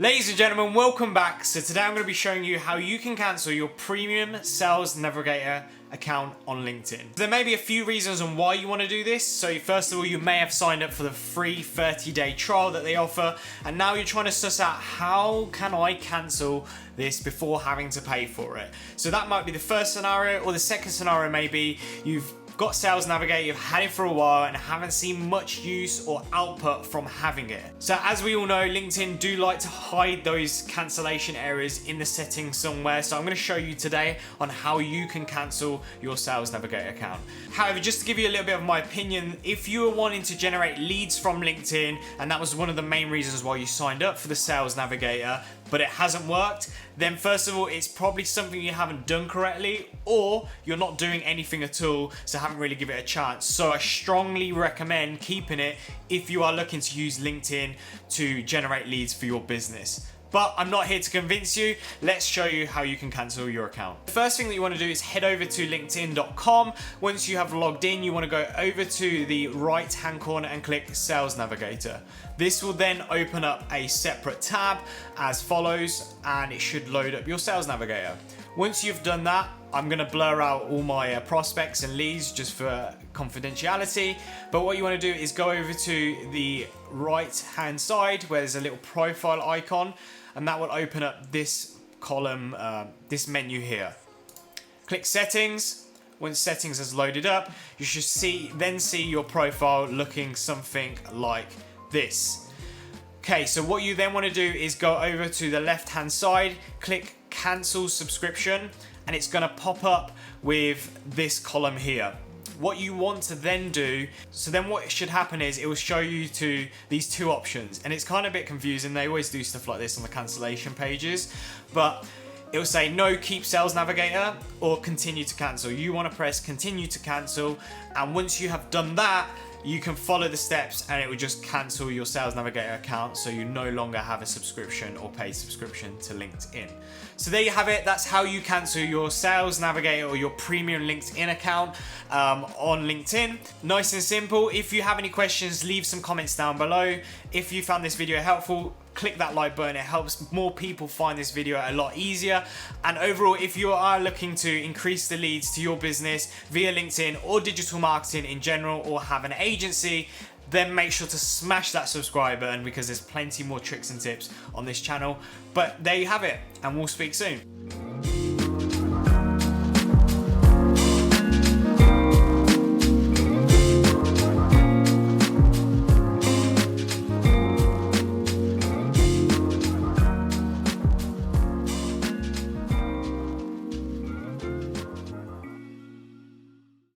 Ladies and gentlemen, welcome back. So today I'm going to be showing you how you can cancel your premium Sales Navigator account on LinkedIn. There may be a few reasons on why you want to do this. So first of all, you may have signed up for the free 30-day trial that they offer, and now you're trying to suss out how can I cancel this before having to pay for it. So that might be the first scenario, or the second scenario may be you've got Sales Navigator, you've had it for a while and haven't seen much use or output from having it. So as we all know, LinkedIn do like to hide those cancellation errors in the settings somewhere. So I'm going to show you today on how you can cancel your Sales Navigator account. However, just to give you a little bit of my opinion, if you are wanting to generate leads from LinkedIn, and that was one of the main reasons why you signed up for the Sales Navigator, but it hasn't worked, then first of all, it's probably something you haven't done correctly, or you're not doing anything at all, so haven't really given it a chance. So I strongly recommend keeping it if you are looking to use LinkedIn to generate leads for your business. But I'm not here to convince you. Let's show you how you can cancel your account. The first thing that you want to do is head over to linkedin.com. Once you have logged in, you want to go over to the right hand corner and click Sales Navigator. This will then open up a separate tab as follows, and it should load up your Sales Navigator. Once you've done that, I'm going to blur out all my prospects and leads just for confidentiality. But what you want to do is go over to the right hand side where there's a little profile icon, and that will open up this column, this menu here. Click settings. Once settings has loaded up, you should then see your profile looking something like this. Okay, so what you then want to do is go over to the left hand side, click cancel subscription, and it's going to pop up with this column here. What you want to then do, so then what should happen is it will show you to these two options, and it's kind of a bit confusing. They always do stuff like this on the cancellation pages, but it will say no, keep Sales Navigator, or continue to cancel. You want to press continue to cancel, and once you have done that, you can follow the steps and it will just cancel your Sales Navigator account, so you no longer have a subscription or paid subscription to LinkedIn. So there you have it. That's how you cancel your Sales Navigator or your premium LinkedIn account on LinkedIn. Nice and simple. If you have any questions, leave some comments down below. If you found this video helpful, click that like button. It helps more people find this video a lot easier. And overall, if you are looking to increase the leads to your business via LinkedIn or digital marketing in general, or have an agency, then make sure to smash that subscribe button, because there's plenty more tricks and tips on this channel. But there you have it, and we'll speak soon.